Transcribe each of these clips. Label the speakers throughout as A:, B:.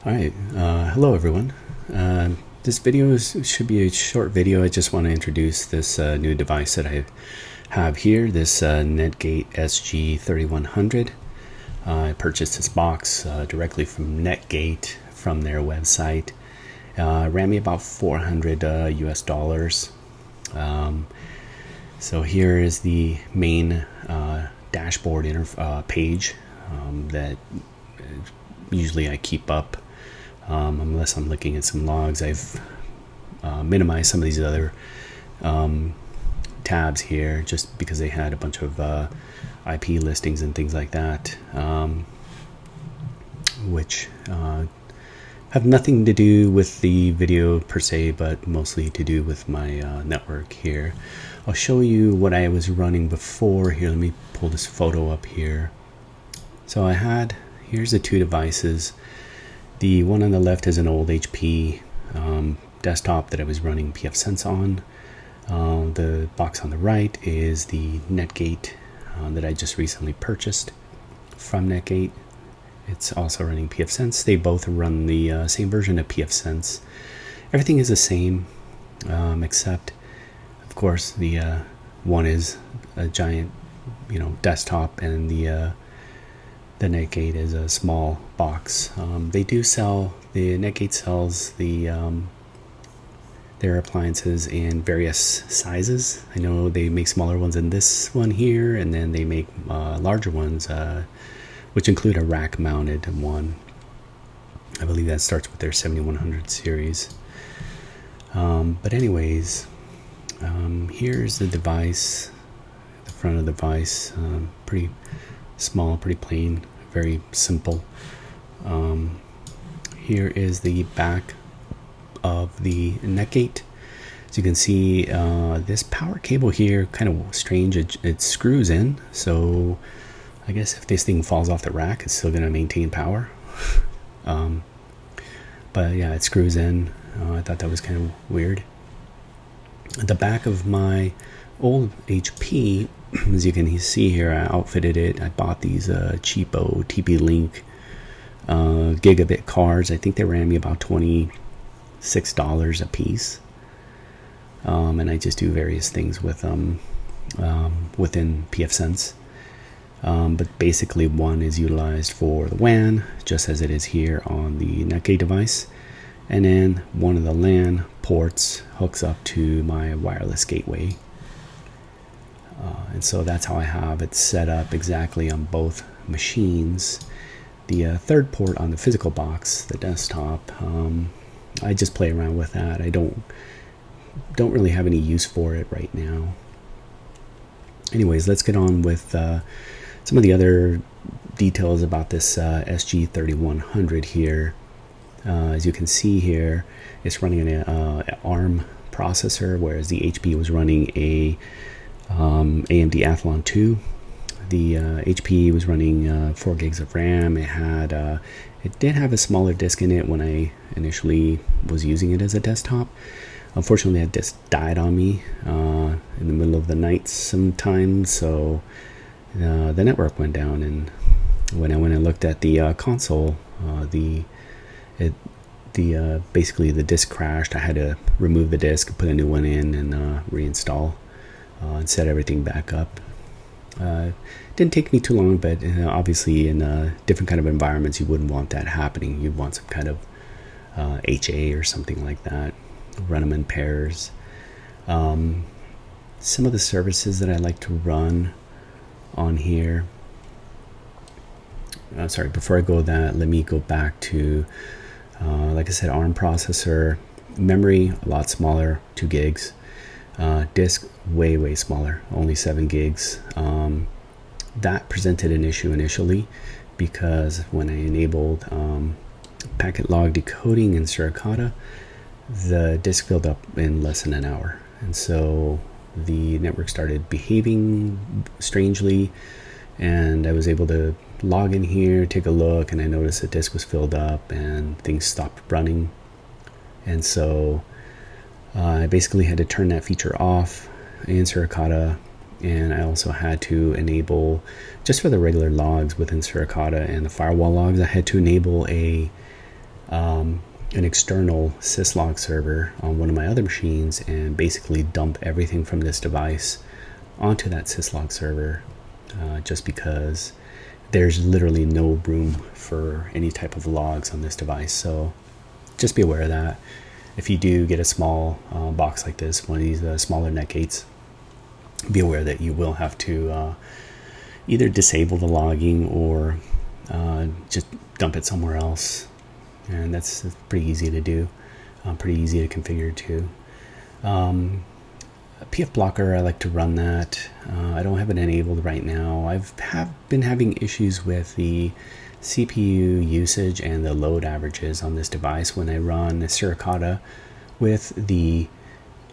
A: Alright, hello everyone. This video should be a short video. I just want to introduce this new device that I have here, this Netgate SG-3100. I purchased this box directly from Netgate from their website. It ran me about $400 US. So here is the main dashboard page that usually I keep up. Unless I'm looking at some logs. I've minimized some of these other tabs here just because they had a bunch of IP listings and things like that, which have nothing to do with the video per se, but mostly to do with my network here. I'll show you what I was running before here. Let me pull this photo up here. So here's the two devices. The one on the left is an old HP desktop that I was running PFsense on. The box on the right is the Netgate that I just recently purchased from Netgate. It's also running PFsense. They both run the same version of PFsense. Everything is the same, except, of course, the one is a giant, desktop, and the Netgate is a small box. The Netgate sells their appliances in various sizes. I know they make smaller ones than this one here, and then they make larger ones, which include a rack-mounted one. I believe that starts with their 7100 series. But anyways, here's the device, the front of the device, pretty small, pretty plain, very simple. Here is the back of the Netgate. As you can see, this power cable here, kind of strange, it screws in, so I guess if this thing falls off the rack, it's still going to maintain power. But yeah, it screws in. I thought that was kind of weird. At the back of my old HP, as you can see here, I outfitted it. I bought these cheapo TP-Link gigabit cards. I think they ran me about $26 a piece. And I just do various things with them within PFsense. But basically one is utilized for the WAN, just as it is here on the Netgate device. And then one of the LAN ports hooks up to my wireless gateway. And so that's how I have it set up exactly on both machines. The third port on the physical box, the desktop, I just play around with that. I don't really have any use for it right now. Anyways, let's get on with some of the other details about this SG-3100 here. As you can see here, it's running an ARM processor, whereas the HP was running a AMD Athlon 2. The HP was running 4 gigs of RAM. It did have a smaller disk in it when I initially was using it as a desktop. Unfortunately, that disk died on me in the middle of the night sometime, so the network went down. And when I went and looked at the console, basically the disk crashed. I had to remove the disk, put a new one in, and reinstall and set everything back up. Didn't take me too long, but obviously in different kind of environments you wouldn't want that happening. You'd want some kind of HA or something like that. Run them in pairs. Some of the services that I like to run on here. Sorry, before I go that, let me go back to, like I said, ARM processor. Memory, a lot smaller, 2 gigs. Disk, way smaller, only 7 gigs. That presented an issue initially because when I enabled packet log decoding in Suricata, the disk filled up in less than an hour. And so the network started behaving strangely, and I was able to log in here, take a look, and I noticed the disk was filled up and things stopped running. And so I basically had to turn that feature off in Suricata, and I also had to enable, just for the regular logs within Suricata and the firewall logs, I had to enable a an external syslog server on one of my other machines and basically dump everything from this device onto that syslog server, just because there's literally no room for any type of logs on this device. So just be aware of that. If you do get a small box like this, one of these smaller Netgates, be aware that you will have to either disable the logging or just dump it somewhere else. And that's pretty easy to do, pretty easy to configure too. PF Blocker, I like to run that. I don't have it enabled right now. I've been having issues with the CPU usage and the load averages on this device when I run a Suricata with the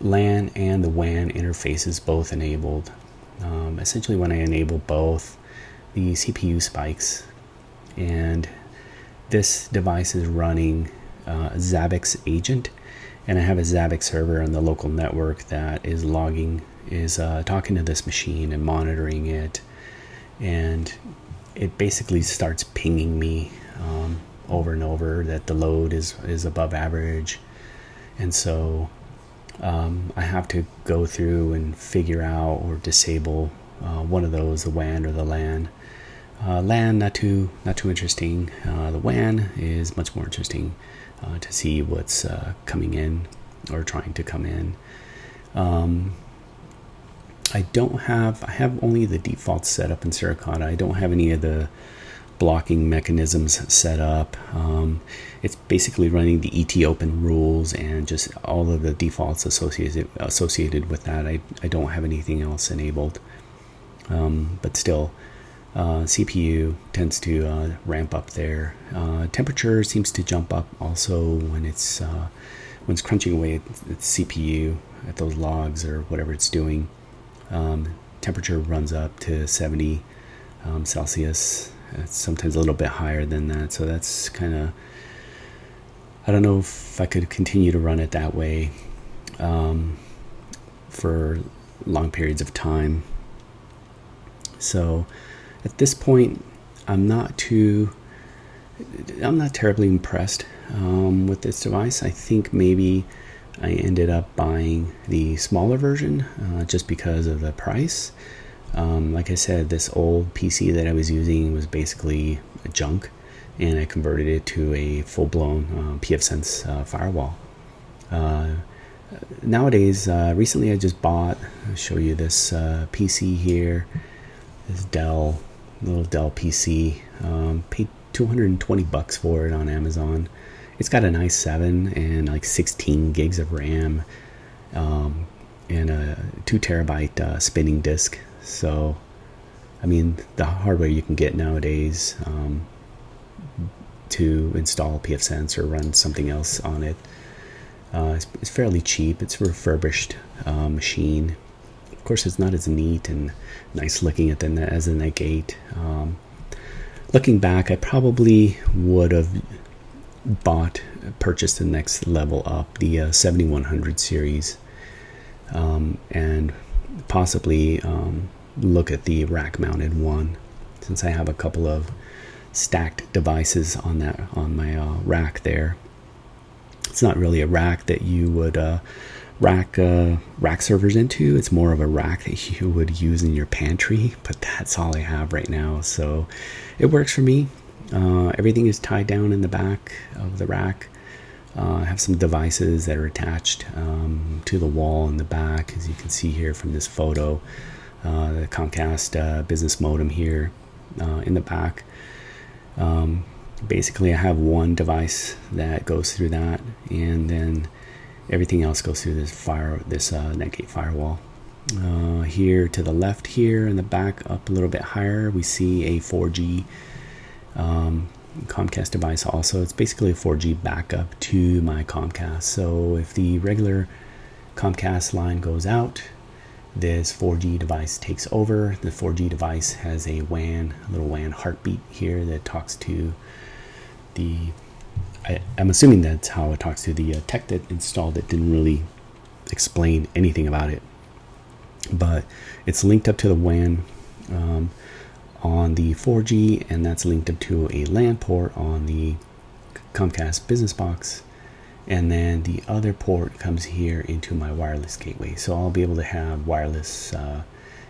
A: LAN and the WAN interfaces both enabled. Essentially, when I enable both, the CPU spikes, and this device is running a Zabbix agent, and I have a Zabbix server on the local network that is talking to this machine and monitoring it, and it basically starts pinging me over and over that the load is above average. And so I have to go through and figure out or disable one of those, the WAN or the LAN. LAN, not too interesting. The WAN is much more interesting to see what's coming in or trying to come in. I have only the defaults set up in Suricata. I don't have any of the blocking mechanisms set up. It's basically running the ET open rules and just all of the defaults associated with that. I don't have anything else enabled. But still, CPU tends to ramp up there. Temperature seems to jump up also when it's crunching away at its CPU at those logs or whatever it's doing. Temperature runs up to 70 Celsius. It's sometimes a little bit higher than that, so that's kind of, I don't know if I could continue to run it that way for long periods of time. So at this point, I'm not terribly impressed with this device. I think maybe I ended up buying the smaller version just because of the price. Like I said, this old PC that I was using was basically junk, and I converted it to a full-blown PFsense firewall. Nowadays, recently I just bought, I'll show you this PC here, this little Dell PC. Paid $220 for it on Amazon. It's got an i7 and like 16 gigs of RAM and a 2 terabyte spinning disk. So, I mean, the hardware you can get nowadays to install PFsense or run something else on it, it's fairly cheap. It's a refurbished machine. Of course, it's not as neat and nice looking as the Netgate. Looking back, I probably would have purchased the next level up, the 7100 series, and possibly look at the rack mounted one, since I have a couple of stacked devices on my rack there. It's not really a rack that you would rack servers into. It's more of a rack that you would use in your pantry, but that's all I have right now, so it works for me. Everything is tied down in the back of the rack. I have some devices that are attached to the wall in the back, as you can see here from this photo. The Comcast business modem here in the back. Basically, I have one device that goes through that, and then everything else goes through this Netgate firewall. Here to the left here in the back, up a little bit higher, we see a 4G Comcast device also. It's basically a 4G backup to my Comcast. So if the regular Comcast line goes out, this 4G device takes over. The 4G device has a little WAN heartbeat here that talks to I'm assuming that's how it talks to the tech that installed it. Didn't really explain anything about it, but it's linked up to the WAN on the 4G, and that's linked up to a LAN port on the Comcast business box, and then the other port comes here into my wireless gateway. So I'll be able to have wireless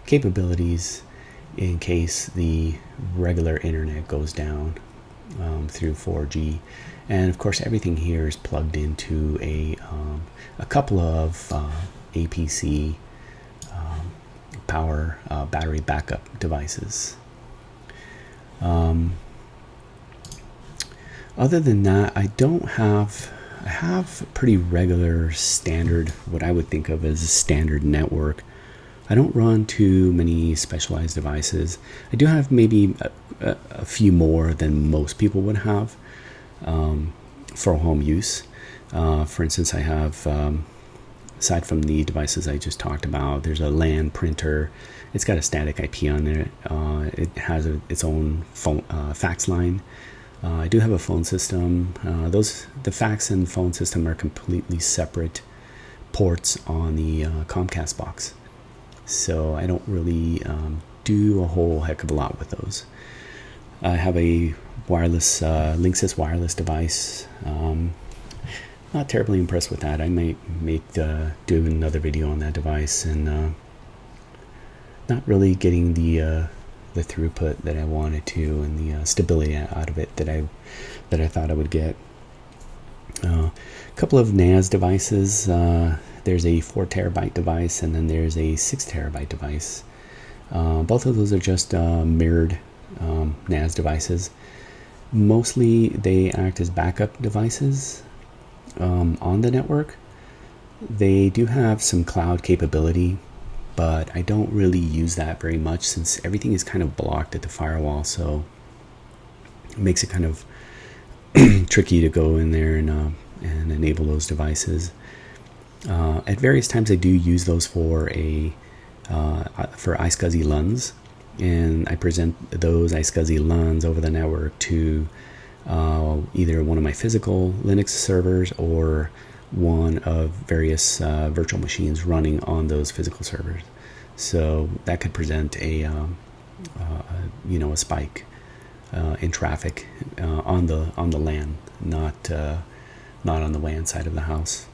A: capabilities in case the regular internet goes down through 4G. And of course everything here is plugged into a couple of APC power battery backup devices. Other than that, I have pretty regular standard, what I would think of as a standard network. I don't run too many specialized devices. I do have maybe a few more than most people would have for home use. For instance, I have, aside from the devices I just talked about, there's a LAN printer. It's got a static IP on it. It has its own phone, fax line. I do have a phone system. The fax and phone system are completely separate ports on the Comcast box. So I don't really do a whole heck of a lot with those. I have a wireless Linksys wireless device. Not terribly impressed with that. I might do another video on that device, and not really getting the throughput that I wanted to, and the stability out of it that I thought I would get. A couple of NAS devices. There's a 4 terabyte device, and then there's a 6 terabyte device. Both of those are just mirrored NAS devices. Mostly they act as backup devices on the network. They do have some cloud capability, but I don't really use that very much since everything is kind of blocked at the firewall, so it makes it kind of tricky to go in there and enable those devices. At various times I do use those for iSCSI LUNs, and I present those iSCSI LUNs over the network to either one of my physical Linux servers or one of various virtual machines running on those physical servers. So that could present a spike in traffic on the LAN, not on the WAN side of the house.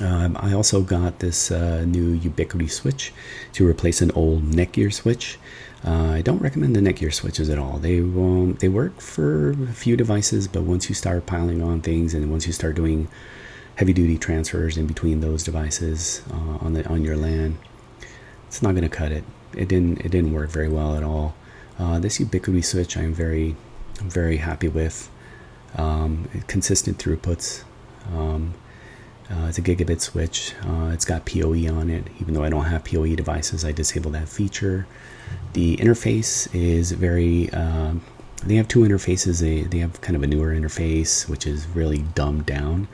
A: I also got this new Ubiquity switch to replace an old Netgear switch. I don't recommend the Netgear switches at all. They work for a few devices, but once you start piling on things and once you start doing heavy-duty transfers in between those devices on your LAN, it's not going to cut it. It didn't work very well at all. This Ubiquity switch I'm very happy with. Consistent throughputs. It's a gigabit switch. It's got PoE on it. Even though I don't have PoE devices, I disable that feature. The interface is very... they have two interfaces. They have kind of a newer interface, which is really dumbed down.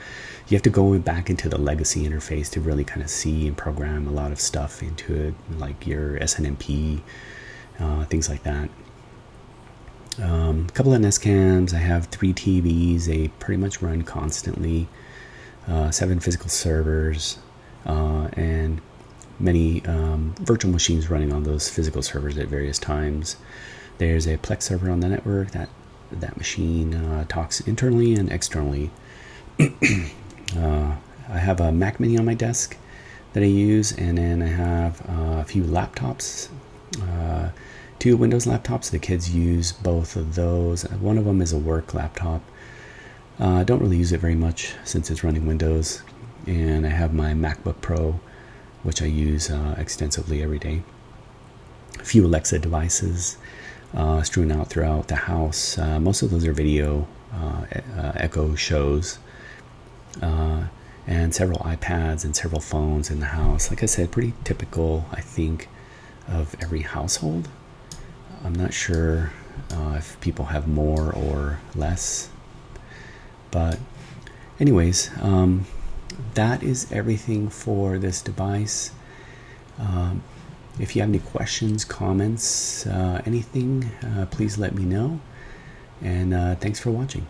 A: You have to go back into the legacy interface to really kind of see and program a lot of stuff into it, like your SNMP, things like that. A couple of Nest cams. I have 3 TVs. They pretty much run constantly. 7 physical servers, and many virtual machines running on those physical servers at various times. There's a Plex server on the network. That machine talks internally and externally. I have a Mac Mini on my desk that I use, and then I have a few laptops, 2 Windows laptops. The kids use both of those. One of them is a work laptop. I don't really use it very much since it's running Windows, and I have my MacBook Pro, which I use extensively every day. A few Alexa devices strewn out throughout the house. Most of those are video Echo shows, and several iPads and several phones in the house. Like I said, pretty typical, I think, of every household. I'm not sure if people have more or less. But anyways, that is everything for this device. If you have any questions, comments, anything, please let me know. And thanks for watching.